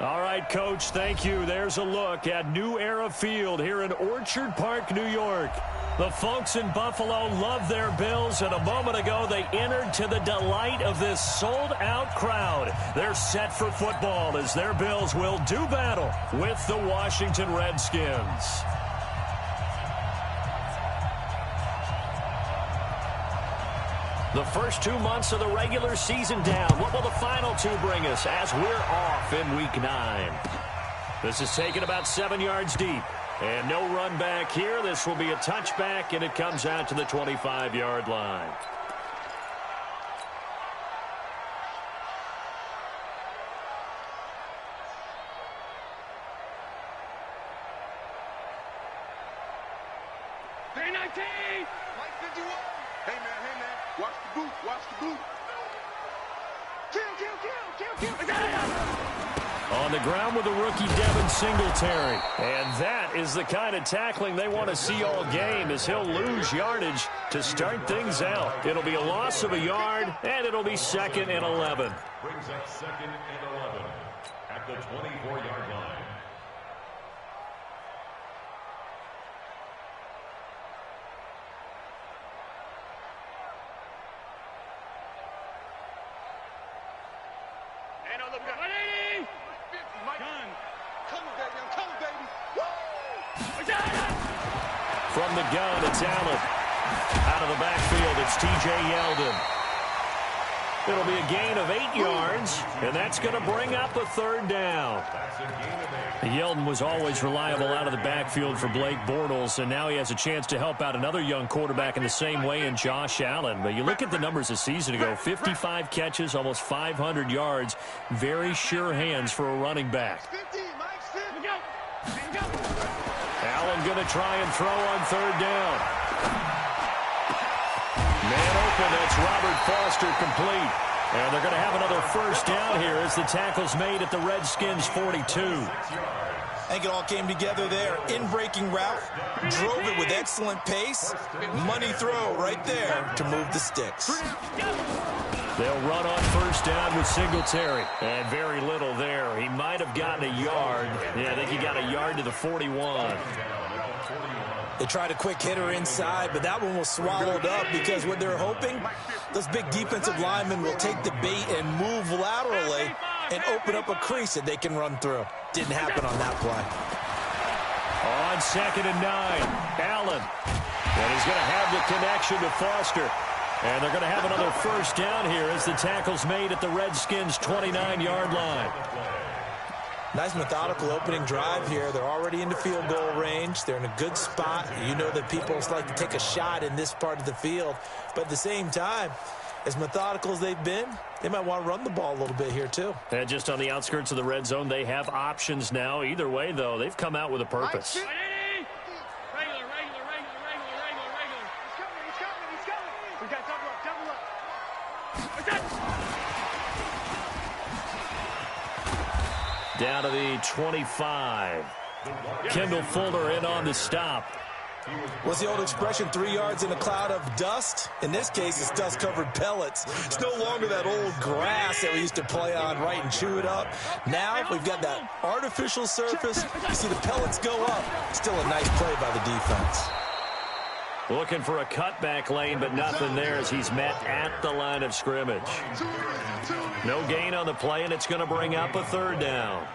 All right, Coach, thank you. There's a look at New Era Field here in Orchard Park, New York. The folks in Buffalo love their Bills, and a moment ago they entered to the delight of this sold-out crowd. They're set for football as their Bills will do battle with the Washington Redskins. The first 2 months of the regular season down. What will the final two bring us as we're off in Week 9? This is taken about 7 yards deep. And no run back here. This will be a touchback, and it comes out to the 25-yard line. Hey, man, watch the boot, watch the boot. Kill. On the ground with the rookie Devin Singletary. And that is the kind of tackling they want to see all game, as he'll lose yardage to start things out. It'll be a loss of a yard, and it'll be 2nd and 11. Brings up 2nd and 11 at the 24-yard line. From the gun, it's Allen. Out of the backfield, it's T.J. Yeldon. It'll be a gain of 8 yards, and that's going to bring up a 3rd down. Yeldon was always reliable out of the backfield for Blake Bortles, and now he has a chance to help out another young quarterback in the same way in Josh Allen. But you look at the numbers a season ago, 55 catches, almost 500 yards, very sure hands for a running back. Allen going to try and throw on 3rd down. Man open, that's Robert Foster complete. And they're going to have another 1st down here as the tackle's made at the Redskins' 42. I think it all came together there. In-breaking route, drove it with excellent pace. Money throw right there to move the sticks. They'll run on 1st down with Singletary. And very little there. He might have gotten a yard. Yeah, I think he got a yard to the 41. They tried a quick hitter inside, but that one was swallowed up because what they're hoping, those big defensive linemen will take the bait and move laterally and open up a crease that they can run through. Didn't happen on that play. On 2nd and 9, Allen. And he's going to have the connection to Foster. And they're going to have another 1st down here as the tackle's made at the Redskins' 29-yard line. Nice methodical opening drive here. They're already into field goal range. They're in a good spot. You know that people like to take a shot in this part of the field. But at the same time, as methodical as they've been, they might want to run the ball a little bit here too. And just on the outskirts of the red zone, they have options now. Either way, though, they've come out with a purpose. Down to the 25. Kendall Fuller in on the stop. What's the old expression, 3 yards in a cloud of dust? In this case, it's dust-covered pellets. It's no longer that old grass that we used to play on, right, and chew it up. Now we've got that artificial surface. You see the pellets go up. Still a nice play by the defense. Looking for a cutback lane, but nothing there as he's met at the line of scrimmage. No gain on the play, and it's going to bring up a 3rd down.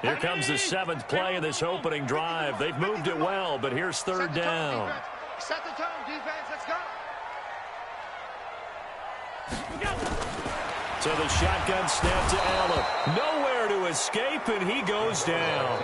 Here comes the 7th play of this opening drive. They've moved it well, but here's 3rd down. Set the tone, defense. Let's go. So the shotgun snap to Allen. Nowhere to escape, and he goes down.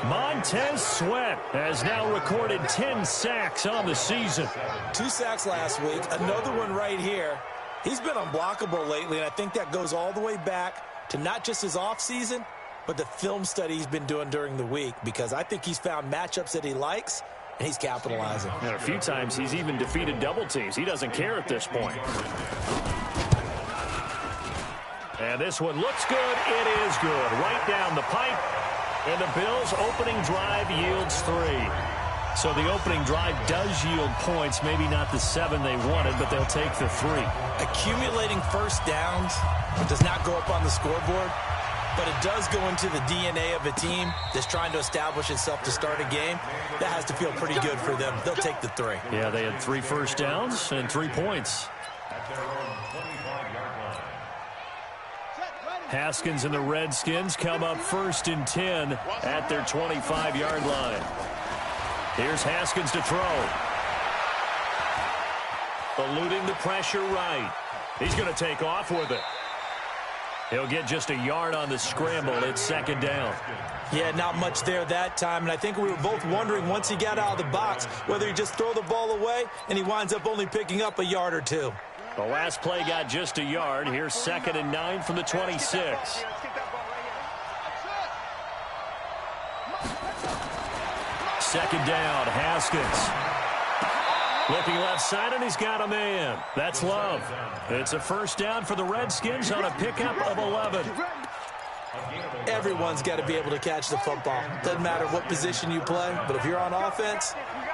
Montez Sweat has now recorded 10 sacks on the season. 2 sacks last week, another one right here. He's been unblockable lately, and I think that goes all the way back to not just his offseason, but the film study he's been doing during the week, because I think he's found matchups that he likes, and he's capitalizing. And a few times he's even defeated double teams. He doesn't care at this point. And this one looks good. It is good. Right down the pipe. And the Bills' opening drive yields 3. So the opening drive does yield points. Maybe not the 7 they wanted, but they'll take the 3. Accumulating first downs It does not go up on the scoreboard, but it does go into the DNA of a team that's trying to establish itself to start a game. That has to feel pretty good for them. They'll take the 3. Yeah, they had 3 first downs and 3 points. Haskins and the Redskins come up 1st and 10 at their 25-yard line. Here's Haskins to throw. Eluding the pressure right. He's going to take off with it. He'll get just a yard on the scramble. It's 2nd down. Yeah, not much there that time, and I think we were both wondering once he got out of the box whether he just throw the ball away, and he winds up only picking up a yard or 2. The last play got just a yard. Here's 2nd and 9 from the 26. Second down, Haskins. Looking left side, and he's got a man. That's Love. It's a first down for the Redskins on a pickup of 11. Everyone's got to be able to catch the football. Doesn't matter what position you play, but if you're on offense,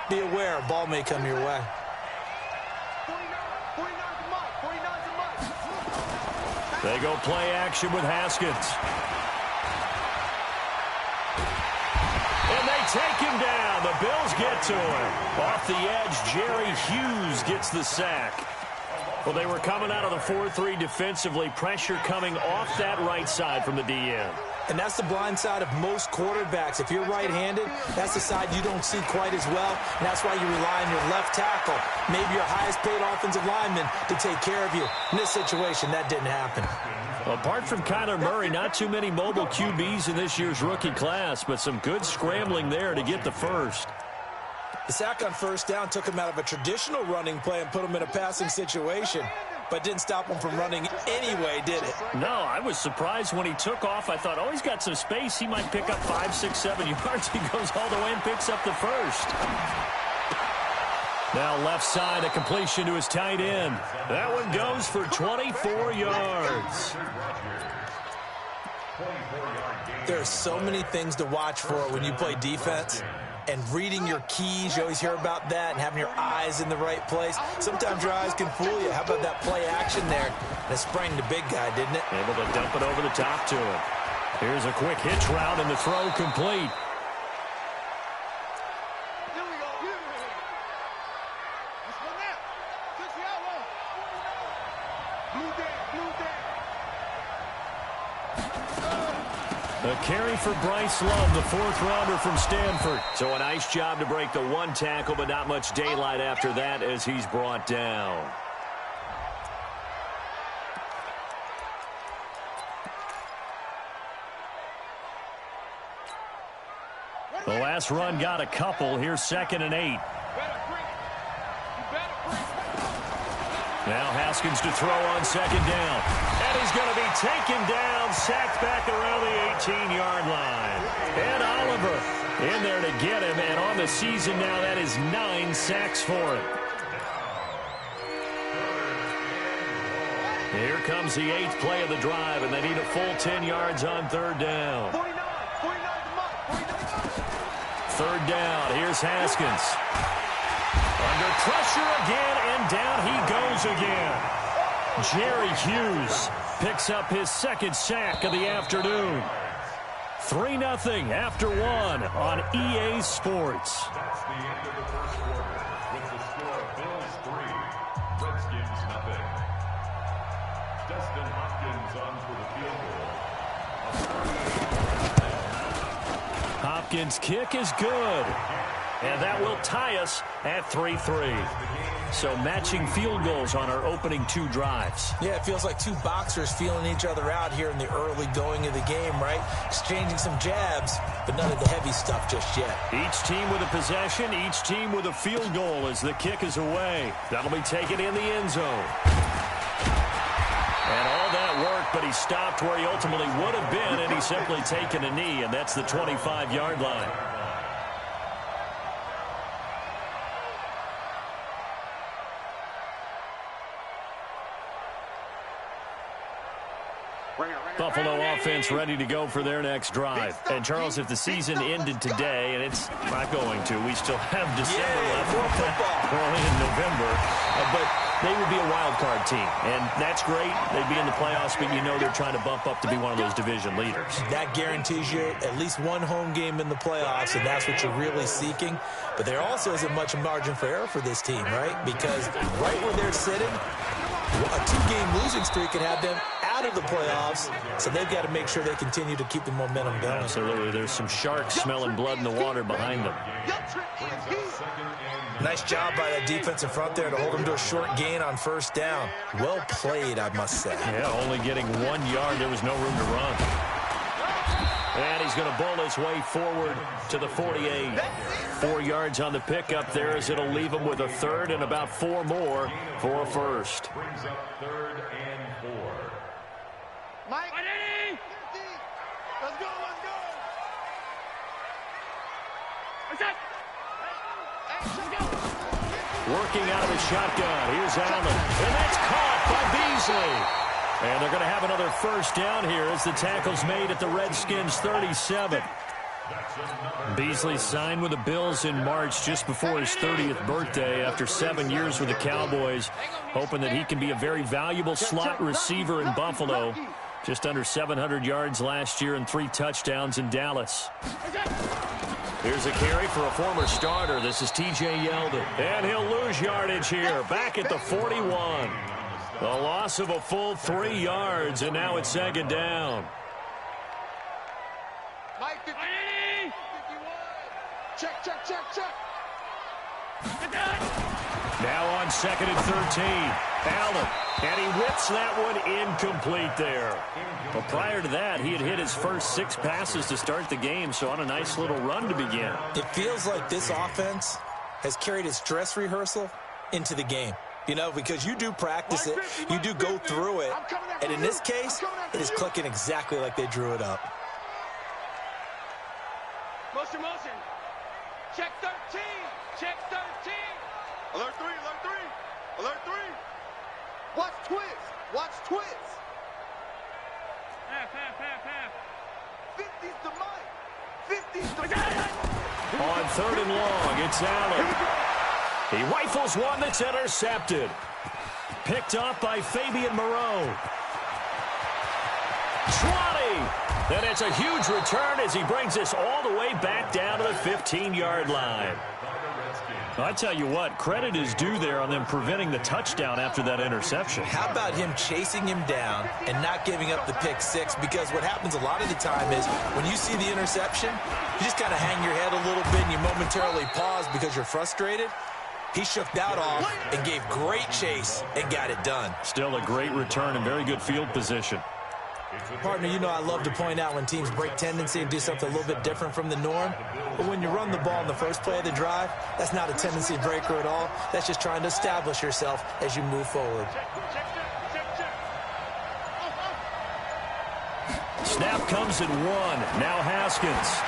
be aware a ball may come your way. They go play action with Haskins. And they take him down. The Bills get to him. Off the edge, Jerry Hughes gets the sack. Well, they were coming out of the 4-3 defensively. Pressure coming off that right side from the DN. And that's the blind side of most quarterbacks. If you're right-handed, that's the side you don't see quite as well. And that's why you rely on your left tackle, maybe your highest-paid offensive lineman, to take care of you. In this situation, that didn't happen. Apart from Kyler Murray, not too many mobile QBs in this year's rookie class, but some good scrambling there to get the first. The sack on first down took him out of a traditional running play and put him in a passing situation, but didn't stop him from running anyway, did it? No, I was surprised when he took off. I thought, oh, he's got some space. He might pick up 5, 6, 7 yards. He goes all the way and picks up the first. Now left side, a completion to his tight end. That one goes for 24 yards. There are so many things to watch for when you play defense. And reading your keys, you always hear about that, and having your eyes in the right place. Sometimes your eyes can fool you. How about that play action there? That sprang the big guy, didn't it? Able to dump it over the top to him. Here's a quick hitch route, and the throw complete. A carry for Bryce Love, the 4th rounder from Stanford. So a nice job to break the 1 tackle, but not much daylight after that as he's brought down. The last run got a couple. Here's 2nd and 8. Now Haskins to throw on 2nd down. And he's going to be taken down, sacked back around the 18-yard line. And Oliver in there to get him. And on the season now, that is 9 sacks for him. Here comes the 8th play of the drive, and they need a full 10 yards on 3rd down. 3rd down, here's Haskins. Under pressure again, and down he goes again. Jerry Hughes picks up his 2nd sack of the afternoon. 3-0 after 1 on EA Sports. That's the end of the first quarter with the score of Bills 3, Redskins 0. Dustin Hopkins on for the field goal. Hopkins' kick is good. And that will tie us at 3-3. So matching field goals on our opening 2 drives. Yeah, it feels like 2 boxers feeling each other out here in the early going of the game, right? Exchanging some jabs, but none of the heavy stuff just yet. Each team with a possession, each team with a field goal as the kick is away. That'll be taken in the end zone. And all that worked, but he stopped where he ultimately would have been, and he's simply taken a knee, and that's the 25-yard line. Buffalo offense ready to go for their next drive. And, Charles, if the season ended today, and it's not going to, we still have December left. More football. Early in November. But they would be a wild card team, and that's great. They'd be in the playoffs, but you know they're trying to bump up to be one of those division leaders. That guarantees you at least one home game in the playoffs, and that's what you're really seeking. But there also isn't much margin for error for this team, right? Because right where they're sitting, a 2-game losing streak can have them out of the playoffs, so they've got to make sure they continue to keep the momentum going. Absolutely. There's some sharks smelling blood in the water behind them. Nice job by that defensive front there to hold them to a short gain on first down. Well played, I must say. Yeah, only getting 1 yard. There was no room to run. And he's going to bowl his way forward to the 48. 4 yards on the pickup there as it'll leave him with a third and about 4 more for a first. Brings up 3rd and 4. Mike, let's go, let's go. What's up? Working out of the shotgun. Here's Allen. And that's caught by Beasley. And they're going to have another first down here as the tackle's made at the Redskins' 37. Beasley signed with the Bills in March just before his 30th birthday after 7 years with the Cowboys, hoping that he can be a very valuable slot receiver in Buffalo. Just under 700 yards last year and 3 touchdowns in Dallas. Here's a carry for a former starter. This is T.J. Yeldon. And he'll lose yardage here, back at the 41. The loss of a full 3 yards, and now it's 2nd down. Mike, 51. Check, check, check, check. Now on 2nd and 13. Allen, and he whips that one incomplete there. But prior to that, he had hit his first 6 passes to start the game, so on a nice little run to begin. It feels like this offense has carried its dress rehearsal into the game. You know, because you do practice it, you do go through it, and in this case, it is clicking exactly like they drew it up. Motion, motion. Check 13. Check 13. Alert 3, alert 3. Alert 3. Watch twist. Watch twist. Half, half, half, half. 50's the mic. 50's the mic. On 3rd and long, it's Allen. He rifles one that's intercepted. Picked off by Fabian Moreau. 20. And it's a huge return as he brings us all the way back down to the 15-yard line. I tell you what, credit is due there on them preventing the touchdown after that interception. How about him chasing him down and not giving up the pick 6? Because what happens a lot of the time is when you see the interception, you just kind of hang your head a little bit and you momentarily pause because you're frustrated. He shook that off and gave great chase and got it done. Still a great return and very good field position. Partner, you know I love to point out when teams break tendency and do something a little bit different from the norm. But when you run the ball in the first play of the drive, that's not a tendency breaker at all. That's just trying to establish yourself as you move forward. Snap comes at 1. Now Haskins.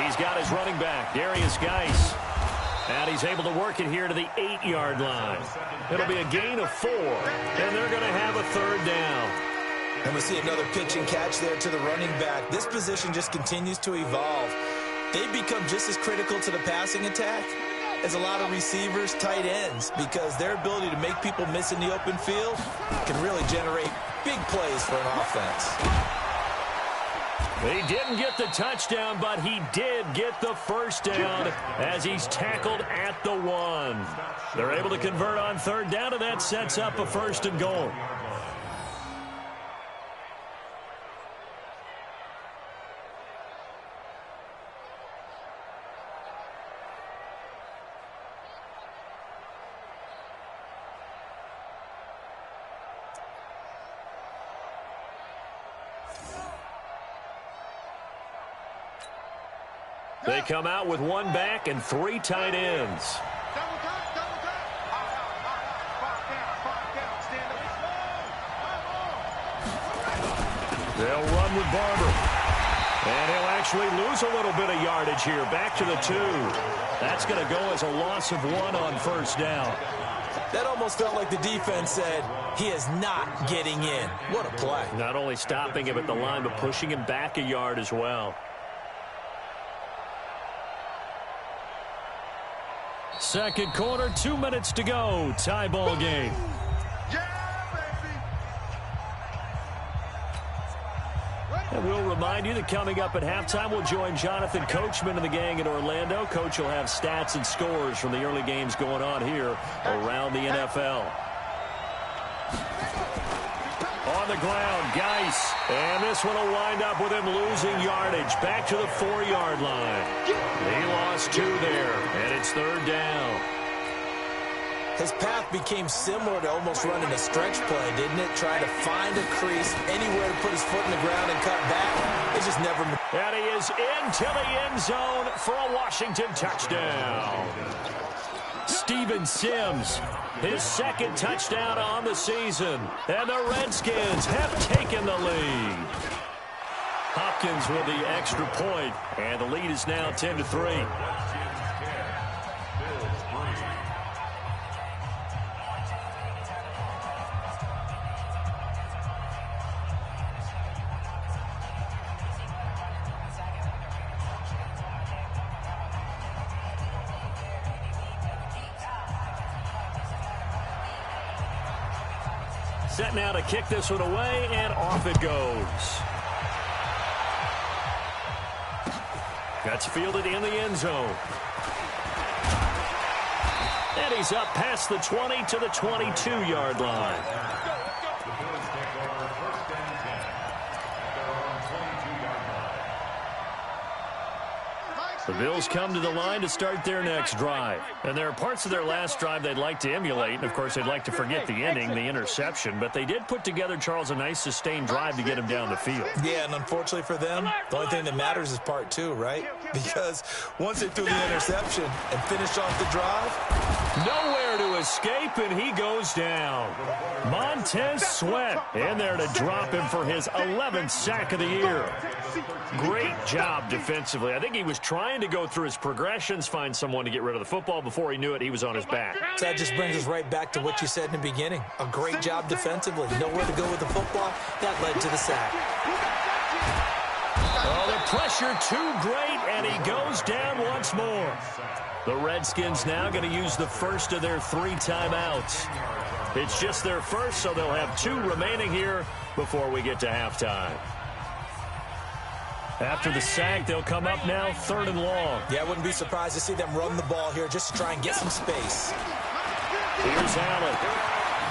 He's got his running back, Darius Geis. And he's able to work it here to the 8-yard line. It'll be a gain of 4. And they're going to have a 3rd down. And we see another pitch and catch there to the running back. This position just continues to evolve. They become just as critical to the passing attack as a lot of receivers, tight ends, because their ability to make people miss in the open field can really generate big plays for an offense. He didn't get the touchdown, but he did get the first down as he's tackled at the 1. They're able to convert on 3rd down, and that sets up a 1st and goal. They come out with 1 back and 3 tight ends. Double time, double time. Five down, stand up. They'll run with Barber. And he'll actually lose a little bit of yardage here. Back to the 2. That's going to go as a loss of 1 on 1st down. That almost felt like the defense said, he is not getting in. What a play. Not only stopping him at the line, but pushing him back a yard as well. Second quarter, 2 minutes to go. Tie ball game. And we'll remind you that coming up at halftime, we'll join Jonathan Coachman and the gang in Orlando. Coach will have stats and scores from the early games going on here around the NFL. On the ground, Geis. And this one will wind up with him losing yardage. Back to the 4-yard line. He lost 2 there, and it's third down. His path became similar to almost running a stretch play, didn't it? Trying to find a crease, anywhere to put his foot in the ground and cut back. It just never... And he is into the end zone for a Washington touchdown. Steven Sims, his second touchdown on the season. And the Redskins have taken the lead. Hopkins with the extra point, and the lead is now 10-3. Set now to kick this one away, and off it goes. That's fielded in the end zone. And he's up past the 20 to the 22-yard line. The Bills come to the line to start their next drive. And there are parts of their last drive they'd like to emulate. And, of course, they'd like to forget the ending, the interception. But they did put together, Charles, a nice sustained drive to get him down the field. Yeah, and unfortunately for them, the only thing that matters is part 2, right? Because once they threw the interception and finished off the drive, nowhere to escape, and he goes down. Montez Sweat in there to drop him for his 11th sack of the year. Great job defensively. I think he was trying to go through his progressions, find someone to get rid of the football. Before he knew it, he was on his back. So that just brings us right back to what you said in the beginning. A great job defensively. Nowhere to go with the football. That led to the sack. Oh, the pressure too great, and he goes down once more. The Redskins now going to use the first of their 3 timeouts. It's just their first, so they'll have 2 remaining here before we get to halftime. After the sack, they'll come up now 3rd and long. Yeah, I wouldn't be surprised to see them run the ball here just to try and get some space. Here's Allen.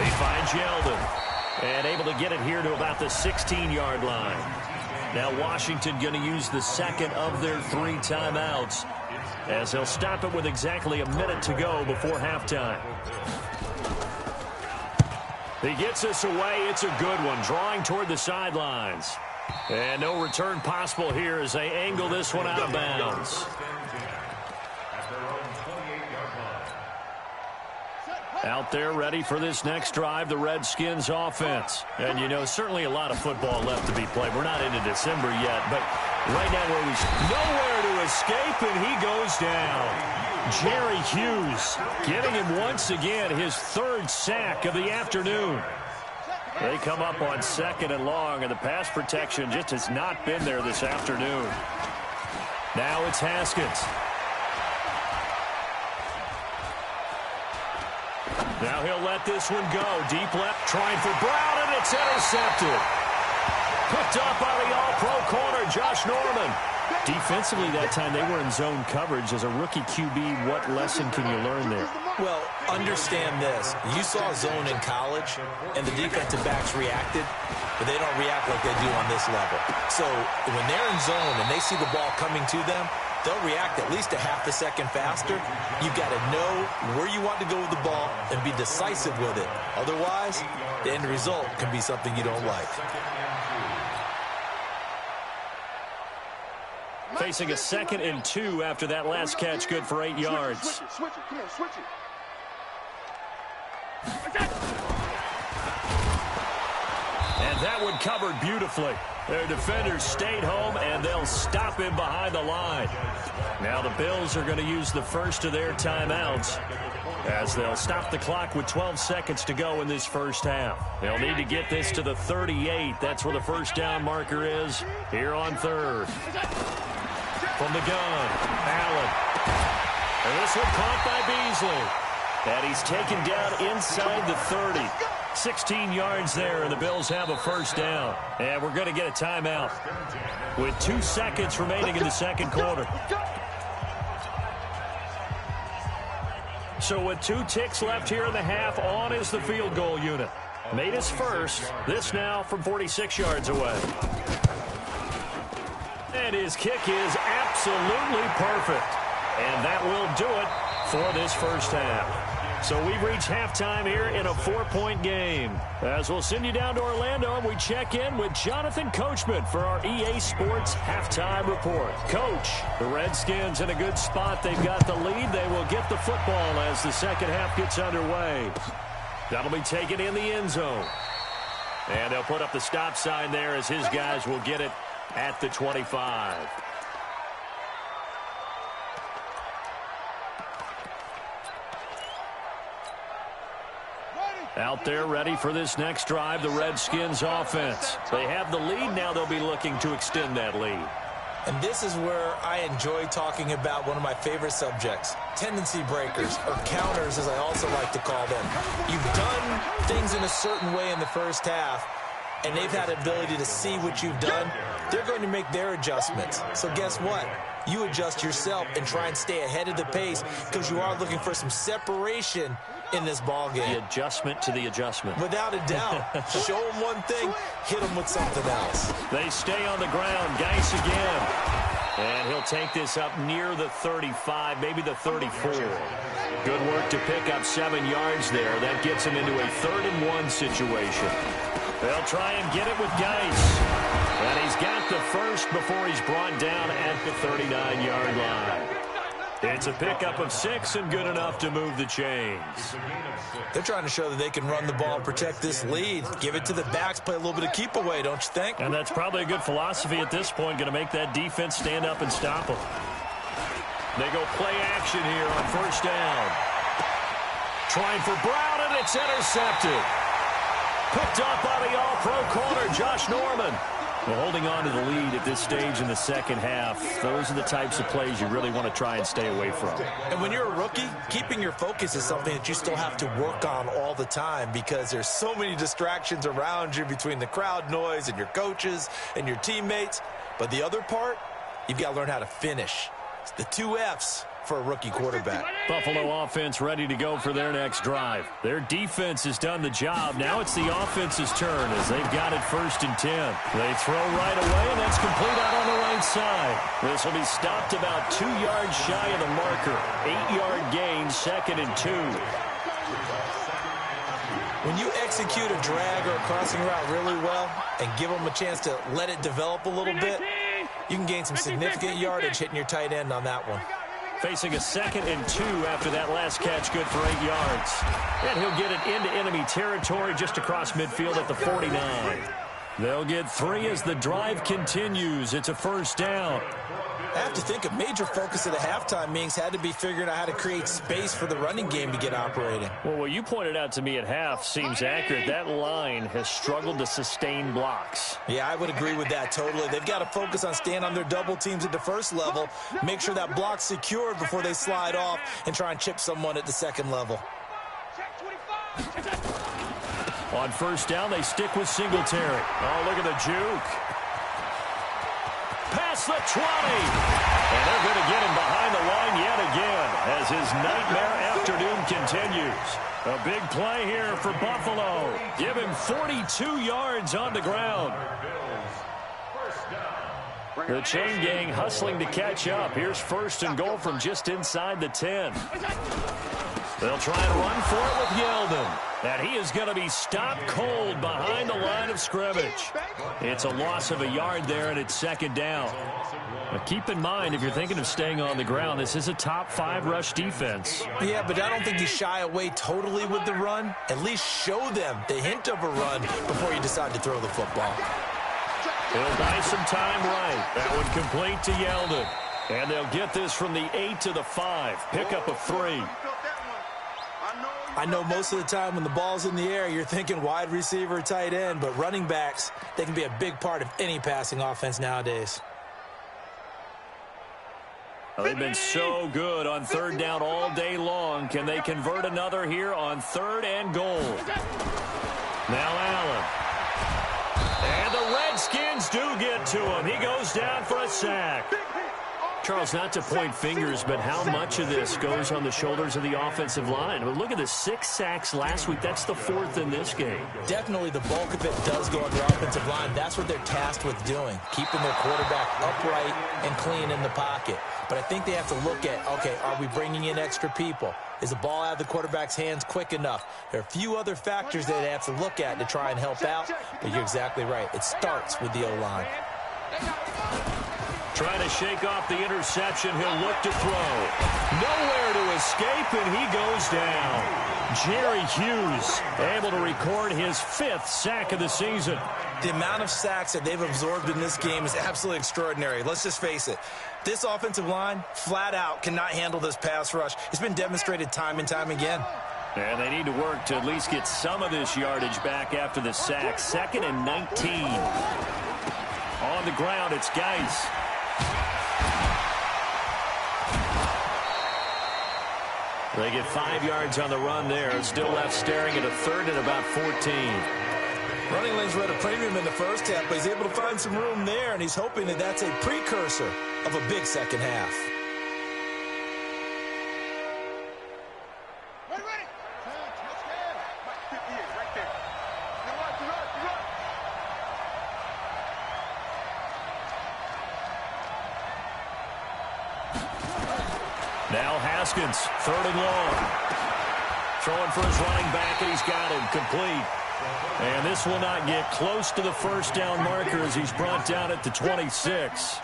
He finds Yeldon. And able to get it here to about the 16-yard line. Now Washington going to use the second of their 3 timeouts, as they'll stop it with exactly a minute to go before halftime. He gets us away. It's a good one, drawing toward the sidelines. And no return possible here as they angle this one out of bounds. Out there ready for this next drive, the Redskins offense. And, you know, certainly a lot of football left to be played. We're not into December yet, but right now nowhere to escape, and he goes down. Jerry Hughes getting him once again his 3rd sack of the afternoon. They come up on 2nd and long, and the pass protection just has not been there this afternoon. Now it's Haskins. Now he'll let this one go. Deep left, trying for Brown, and it's intercepted. Picked up by the all-pro corner, Josh Norman. Defensively that time, they were in zone coverage. As a rookie QB, what lesson can you learn there? Well, understand this. You saw zone in college, and the defensive backs reacted, but they don't react like they do on this level. So when they're in zone and they see the ball coming to them, they'll react at least a half a second faster. You've got to know where you want to go with the ball and be decisive with it. Otherwise, the end result can be something you don't like. Facing a 2nd and 2 after that last catch, good for 8 yards. Switch it. Come on, switch it. And that one covered beautifully. Their defenders stayed home, and they'll stop him behind the line. Now the Bills are going to use the first of their timeouts, as they'll stop the clock with 12 seconds to go in this first half. They'll need to get this to the 38. That's where the first down marker is here on 3rd. From the gun, Allen. And this one caught by Beasley. And he's taken down inside the 30. 16 yards there, and the Bills have a first down. And we're going to get a timeout with 2 seconds remaining in the second quarter. So with 2 ticks left here in the half, on is the field goal unit. Made his first. This now from 46 yards away. And his kick is absolutely perfect. And that will do it for this first half. So we've reached halftime here in a 4-point game. As we'll send you down to Orlando, and we check in with Jonathan Coachman for our EA Sports Halftime Report. Coach, the Redskins in a good spot. They've got the lead. They will get the football as the second half gets underway. That'll be taken in the end zone. And they'll put up the stop sign there as his guys will get it at the 25. Out there ready for this next drive, the Redskins offense. They have the lead. Now they'll be looking to extend that lead. And this is where I enjoy talking about one of my favorite subjects, tendency breakers, or counters as I also like to call them. You've done things in a certain way in the first half, and they've had the ability to see what you've done. They're going to make their adjustments. So guess what? You adjust yourself and try and stay ahead of the pace because you are looking for some separation in this ball game. The adjustment to the adjustment. Without a doubt. Show them one thing, hit them with something else. They stay on the ground. Geis again. And he'll take this up near the 35, maybe the 34. Good work to pick up 7 yards there. That gets him into a 3rd-and-1 situation. They'll try and get it with Geis. And he's got the first before he's brought down at the 39-yard line. It's a pickup of 6 and good enough to move the chains. They're trying to show that they can run the ball and protect this lead. Give it to the backs, play a little bit of keep away, don't you think? And that's probably a good philosophy at this point, going to make that defense stand up and stop them. They go play action here on first down. Trying for Brown, and it's intercepted. Picked up by the all-pro corner, Josh Norman. Well, holding on to the lead at this stage in the second half, those are the types of plays you really want to try and stay away from. And when you're a rookie, keeping your focus is something that you still have to work on all the time because there's so many distractions around you between the crowd noise and your coaches and your teammates. But the other part, you've got to learn how to finish. It's the 2 F's for a rookie quarterback. Buffalo offense ready to go for their next drive. Their defense has done the job. Now it's the offense's turn as they've got it 1st and 10. They throw right away, and that's complete out on the right side. This will be stopped about 2 yards shy of the marker. 8-yard gain, 2nd and 2. When you execute a drag or a crossing route really well and give them a chance to let it develop a little bit, you can gain some significant yardage hitting your tight end on that one. Facing a 2nd and 2 after that last catch, good for 8 yards. And he'll get it into enemy territory just across midfield at the 49. They'll get 3 as the drive continues. It's a first down. I have to think a major focus of the halftime meetings had to be figuring out how to create space for the running game to get operating. Well, what you pointed out to me at half seems accurate. That line has struggled to sustain blocks. Yeah, I would agree with that totally. They've got to focus on staying on their double teams at the first level, make sure that block's secured before they slide off and try and chip someone at the second level. On first down, they stick with Singletary. Oh, look at the juke. Past the 20. And they're going to get him behind the line yet again as his nightmare afternoon continues. A big play here for Buffalo. Give him 42 yards on the ground. The chain gang hustling to catch up. Here's 1st and goal from just inside the 10. They'll try and run for it with Yeldon. And he is going to be stopped cold behind the line of scrimmage. It's a loss of a yard there, and it's 2nd down. Now keep in mind, if you're thinking of staying on the ground, this is a top 5 rush defense. Yeah, but I don't think you shy away totally with the run. At least show them the hint of a run before you decide to throw the football. He'll buy some time right. That one complete to Yeldon. And they'll get this from the 8 to the 5. Pickup of 3. I know most of the time when the ball's in the air, you're thinking wide receiver, tight end, but running backs, they can be a big part of any passing offense nowadays. Well, they've been so good on third down all day long. Can they convert another here on 3rd and goal? Now Allen. And the Redskins do get to him. He goes down for a sack. Charles, not to point fingers, but how much of this goes on the shoulders of the offensive line? I mean, look at the 6 sacks last week. That's the 4th in this game. Definitely the bulk of it does go on the offensive line. That's what they're tasked with doing, keeping their quarterback upright and clean in the pocket. But I think they have to look at, okay, are we bringing in extra people? Is the ball out of the quarterback's hands quick enough? There are a few other factors that they have to look at to try and help out, but you're exactly right. It starts with the O-line. Trying to shake off the interception. He'll look to throw. Nowhere to escape, and he goes down. Jerry Hughes able to record his 5th sack of the season. The amount of sacks that they've absorbed in this game is absolutely extraordinary. Let's just face it. This offensive line, flat out, cannot handle this pass rush. It's been demonstrated time and time again. And they need to work to at least get some of this yardage back after the sack. 2nd and 19. On the ground, it's Geis. They get 5 yards on the run there. Still left staring at a 3rd and about 14. Running lanes were at a premium in the first half, but he's able to find some room there, and he's hoping that that's a precursor of a big second half. Ready. Right there. Now Haskins, 3rd and long. Throwing for his running back, and he's got him complete. And this will not get close to the first down marker as he's brought down at the 26.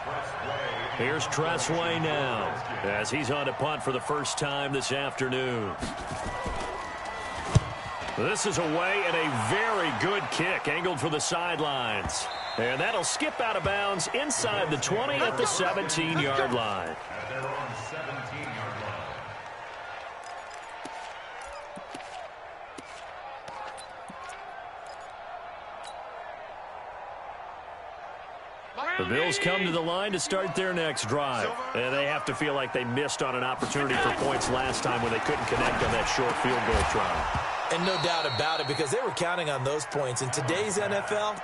Here's Tressway now as he's on to punt for the first time this afternoon. This is away and a very good kick angled for the sidelines. And that'll skip out of bounds inside the 20 at the 17-yard line. The Bills come to the line to start their next drive. And they have to feel like they missed on an opportunity for points last time when they couldn't connect on that short field goal try. And no doubt about it, because they were counting on those points. In today's NFL,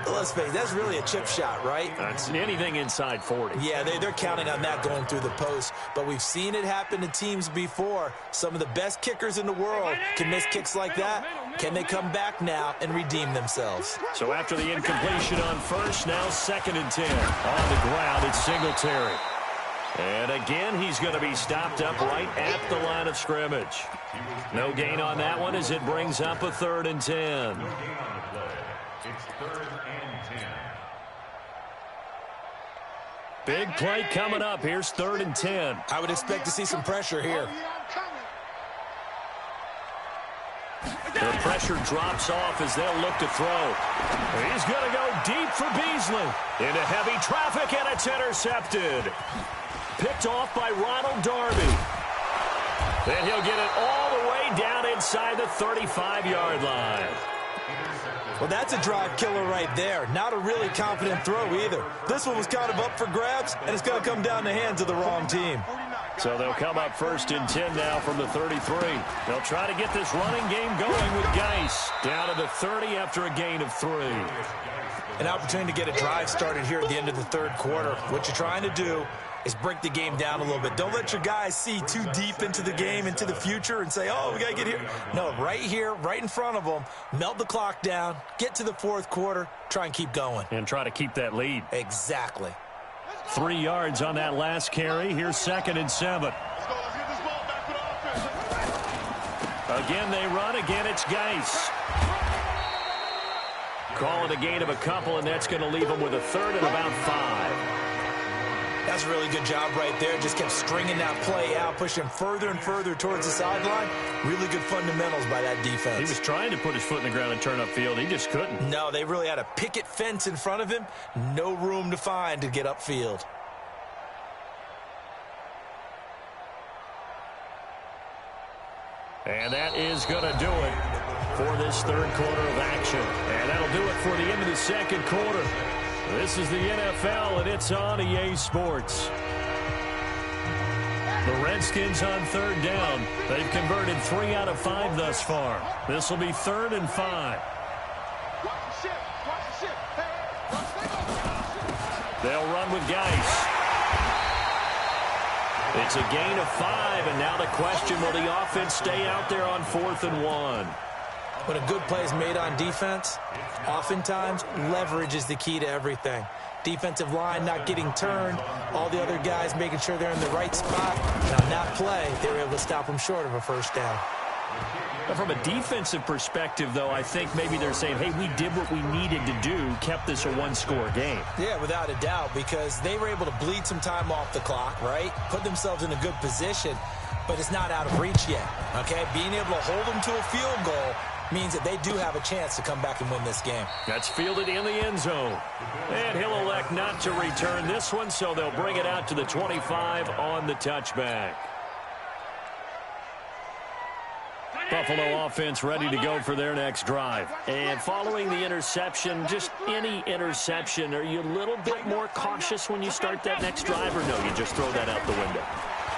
let's face it, that's really a chip shot, right? That's anything inside 40. Yeah, they're counting on that going through the post. But we've seen it happen to teams before. Some of the best kickers in the world can miss kicks like that. Can they come back now and redeem themselves? So after the incompletion on first, now 2nd and 10. On the ground, it's Singletary. And again, he's going to be stopped up right at the line of scrimmage. No gain on that one as it brings up a 3rd and 10. No gain on the play. It's 3rd and 10. Big play coming up. Here's 3rd and 10. I would expect to see some pressure here. The pressure drops off as they'll look to throw. He's going to go deep for Beasley. Into heavy traffic, and it's intercepted. Picked off by Ronald Darby. Then he'll get it all the way down inside the 35-yard line. Well, that's a drive killer right there. Not a really confident throw either. This one was kind of up for grabs, and it's going to come down the hands of the wrong team. So they'll come up 1st and 10 now from the 33. They'll try to get this running game going with Geis. Down to the 30 after a gain of 3. An opportunity to get a drive started here at the end of the 3rd quarter. What you're trying to do is break the game down a little bit. Don't let your guys see too deep into the game, into the future, and say, oh, we got to get here. No, right here, right in front of them, melt the clock down, get to the 4th quarter, try and keep going. And try to keep that lead. Exactly. 3 yards on that last carry. Here's 2nd and 7. Let's get this ball back for the offense. Again, they run. Again, it's Geis. Call it a gain of a couple, and that's going to leave them with a 3rd and about 5. That's a really good job right there. Just kept stringing that play out, pushing further and further towards the sideline. Really good fundamentals by that defense. He was trying to put his foot in the ground and turn upfield. He just couldn't. No, they really had a picket fence in front of him. No room to find to get upfield. And that is going to do it for this 3rd quarter of action. And that'll do it for the end of the 2nd quarter. This is the NFL, and it's on EA Sports. The Redskins on third down. They've converted 3 out of 5 thus far. This will be 3rd and 5. They'll run with Geis. It's a gain of 5, and now the question, will the offense stay out there on 4th and 1? When a good play is made on defense, oftentimes leverage is the key to everything. Defensive line not getting turned, all the other guys making sure they're in the right spot. And on that play, they were able to stop them short of a first down. From a defensive perspective, though, I think maybe they're saying, hey, we did what we needed to do, kept this a one-score game. Yeah, without a doubt, because they were able to bleed some time off the clock, right? Put themselves in a good position, but it's not out of reach yet, okay? Being able to hold them to a field goal means that they do have a chance to come back and win this game. That's fielded in the end zone. And he'll elect not to return this one, so they'll bring it out to the 25 on the touchback. Buffalo offense ready to go for their next drive. And following the interception, just any interception, are you a little bit more cautious when you start that next drive, or no, you just throw that out the window?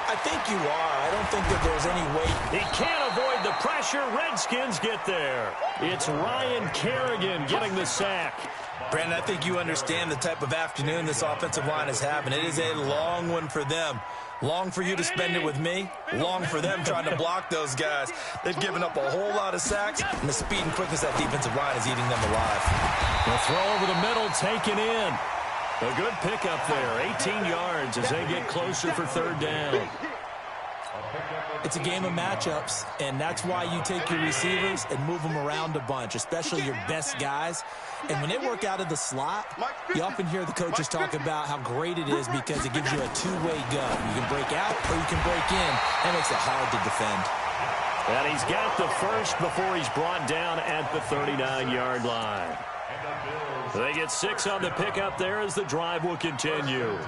I think you are. I don't think that there's any weight. He can't avoid the pressure. Redskins get there. It's Ryan Kerrigan getting the sack. Brandon, I think you understand the type of afternoon this offensive line is having. It is a long one for them. Long for you to spend it with me. Long for them trying to block those guys. They've given up a whole lot of sacks, and the speed and quickness of that defensive line is eating them alive. The throw over the middle, taken in. A good pickup there, 18 yards as they get closer for 3rd down. It's a game of matchups, and that's why you take your receivers and move them around a bunch, especially your best guys. And when they work out of the slot, you often hear the coaches talk about how great it is because it gives you a two-way go. You can break out or you can break in. That makes it hard to defend. And he's got the first before he's brought down at the 39-yard line. They get 6 on the pickup there as the drive will continue.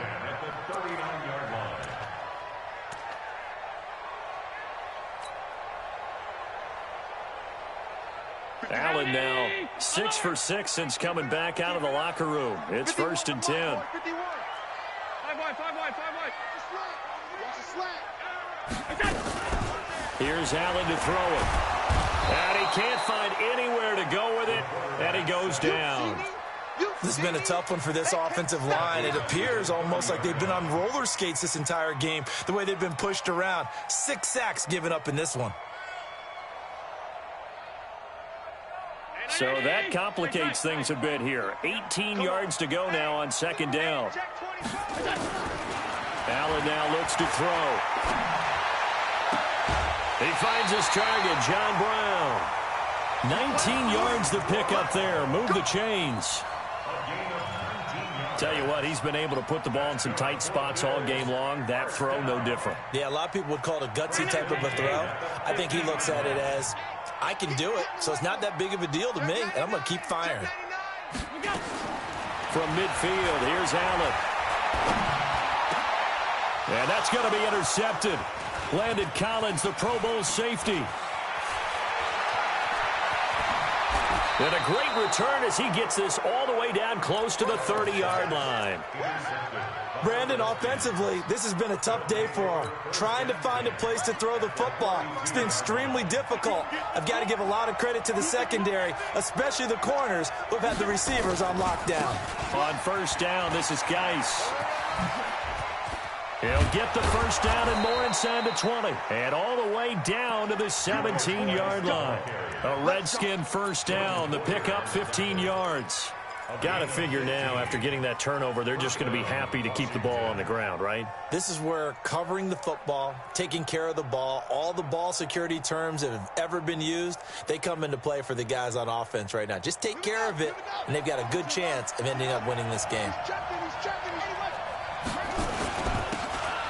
Allen now 6 for 6 since coming back out of the locker room. It's 1st and 10. 5 wide. Here's Allen to throw it. And he can't find anywhere to go with it, and he goes down. This has been a tough one for this offensive line. It appears almost like they've been on roller skates this entire game, the way they've been pushed around. 6 sacks given up in this one. So that complicates things a bit here. 18 yards to go now on 2nd down. Allen now looks to throw. He finds his target, John Brown. 19 yards to pick up there. Move the chains. Tell you what, he's been able to put the ball in some tight spots all game long. That throw, no different. Yeah, a lot of people would call it a gutsy type of a throw. I think he looks at it as, I can do it, so it's not that big of a deal to me, and I'm going to keep firing. From midfield, here's Allen. And that's going to be intercepted. Landon Collins, the Pro Bowl safety. And a great return as he gets this all the way down close to the 30-yard line. Brandon, offensively, this has been a tough day for him. Trying to find a place to throw the football. It's been extremely difficult. I've got to give a lot of credit to the secondary, especially the corners who've had the receivers on lockdown. On 1st down, this is Geis. He'll get the 1st down and more inside the 20. And all the way down to the 17-yard line. A Redskin 1st down. The pickup 15 yards. Got to figure now, after getting that turnover, they're just going to be happy to keep the ball on the ground, right? This is where covering the football, taking care of the ball, all the ball security terms that have ever been used, they come into play for the guys on offense right now. Just take care of it, and they've got a good chance of ending up winning this game.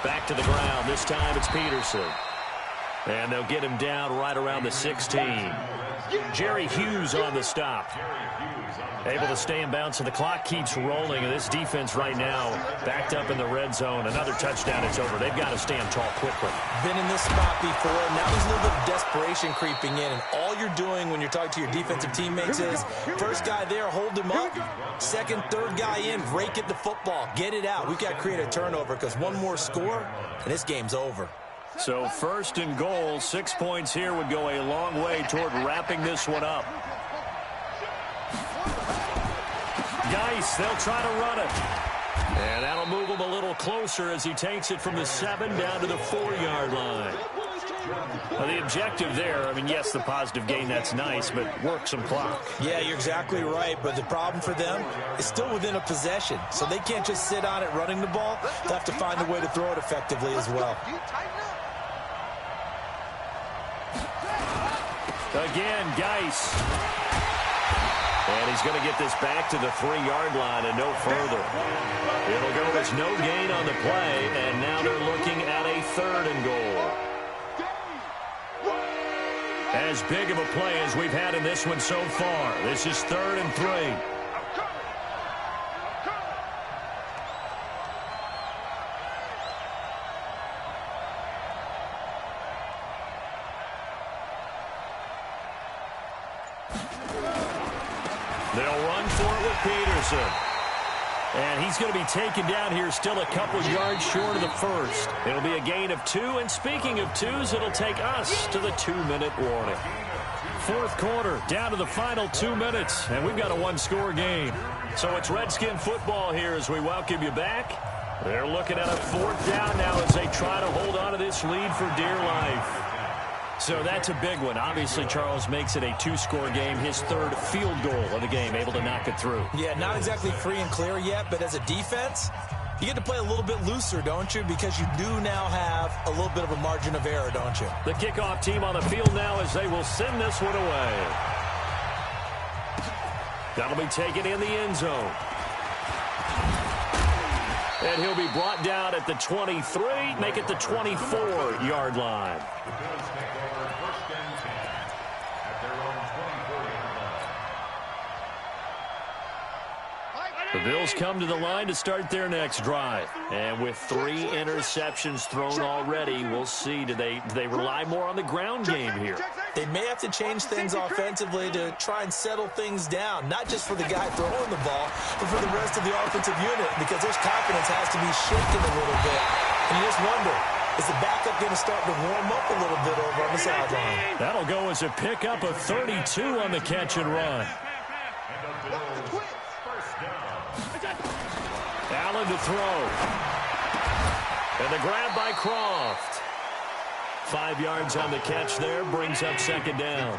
Back to the ground. This time it's Peterson. And they'll get him down right around the 16. Jerry Hughes on the stop. Able to stay in bounds, so the clock keeps rolling. And this defense right now backed up in the red zone. Another touchdown, it's over. They've got to stand tall quickly. Been in this spot before. Now there's a little bit of desperation creeping in. And all you're doing when you're talking to your defensive teammates is, first guy there, hold him up. Second, third guy in, rake at the football. Get it out. We've got to create a turnover because one more score, and this game's over. So first and goal, 6 points here would go a long way toward wrapping this one up. Geis, they'll try to run it. And that'll move him a little closer as he takes it from the 7 down to the 4-yard line. Well, the objective there, I mean, yes, the positive gain, that's nice, but work some clock. Yeah, you're exactly right, but the problem for them is still within a possession, so they can't just sit on it running the ball. They'll have to find a way to throw it effectively as well. Again, Geis. And he's going to get this back to the 3-yard line and no further. It'll go as no gain on the play, and now they're looking at a 3rd and goal. As big of a play as we've had in this one so far. This is 3rd and 3. They'll run for it with Peterson. And he's going to be taken down here still a couple yards short of the first. It'll be a gain of 2. And speaking of 2s, it'll take us to the 2-minute warning. 4th quarter, down to the final 2 minutes. And we've got a 1-score game. So it's Redskin football here as we welcome you back. They're looking at a 4th down now as they try to hold on to this lead for dear life. So that's a big one. Obviously, Charles makes it a 2-score game, his 3rd field goal of the game, able to knock it through. Yeah, not exactly free and clear yet, but as a defense, you get to play a little bit looser, don't you? Because you do now have a little bit of a margin of error, don't you? The kickoff team on the field now as they will send this one away. That'll be taken in the end zone. And he'll be brought down at the 23, make it the 24-yard line. The Bills come to the line to start their next drive. And with 3 interceptions thrown already, we'll see. Do they rely more on the ground game here? They may have to change things offensively to try and settle things down, not just for the guy throwing the ball, but for the rest of the offensive unit, because their confidence has to be shaken a little bit. And you just wonder, is the backup going to start to warm up a little bit over on the sideline? That'll go as a pickup of 32 on the catch and run. Allen to throw. And the grab by Croft. 5 yards on the catch there, brings up 2nd down.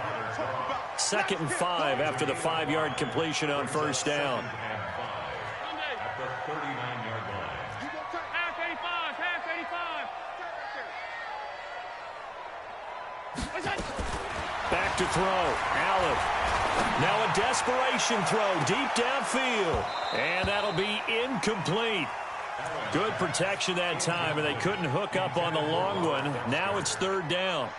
2nd and 5 after the 5-yard completion on 1st down. Back to throw. Allen. Now a desperation throw deep downfield. And that'll be incomplete. Good protection that time, and they couldn't hook up on the long one. Now it's 3rd down.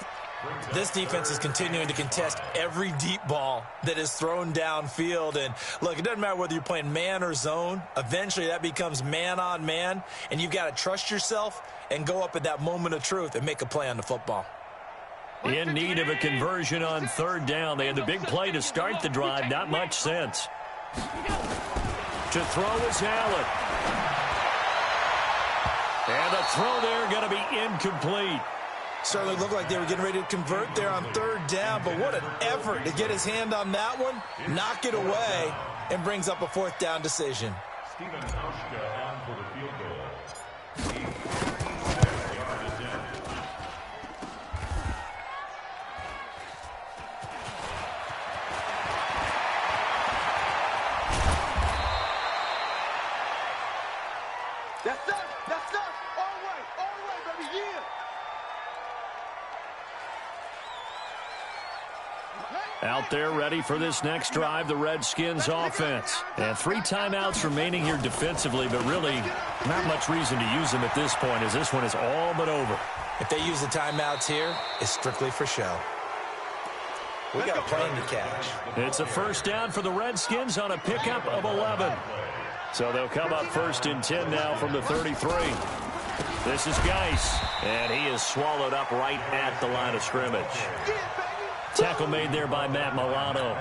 This defense is continuing to contest every deep ball that is thrown downfield. And, look, it doesn't matter whether you're playing man or zone. Eventually that becomes man-on-man, and you've got to trust yourself and go up at that moment of truth and make a play on the football. In need of a conversion on 3rd down. They had the big play to start the drive. Not much sense. To throw is Allen. And the throw there going to be incomplete. Certainly looked like they were getting ready to convert there on 3rd down, but what an effort to get his hand on that one, knock it away, and brings up a 4th down decision. Steven Aushka on for the field goal. That's us, all the way, baby, yeah. Out there ready for this next drive, the Redskins offense. And 3 timeouts remaining here defensively, but really not much reason to use them at this point as this one is all but over. If they use the timeouts here, it's strictly for show. We got a plane to catch. It's a first down for the Redskins on a pickup of 11. So they'll come up 1st and 10 now from the 33. This is Geis, and he is swallowed up right at the line of scrimmage. Tackle made there by Matt Milano.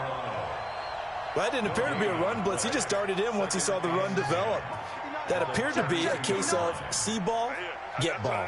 Well, that didn't appear to be a run blitz. He just darted in once he saw the run develop. That appeared to be a case of see ball, get ball.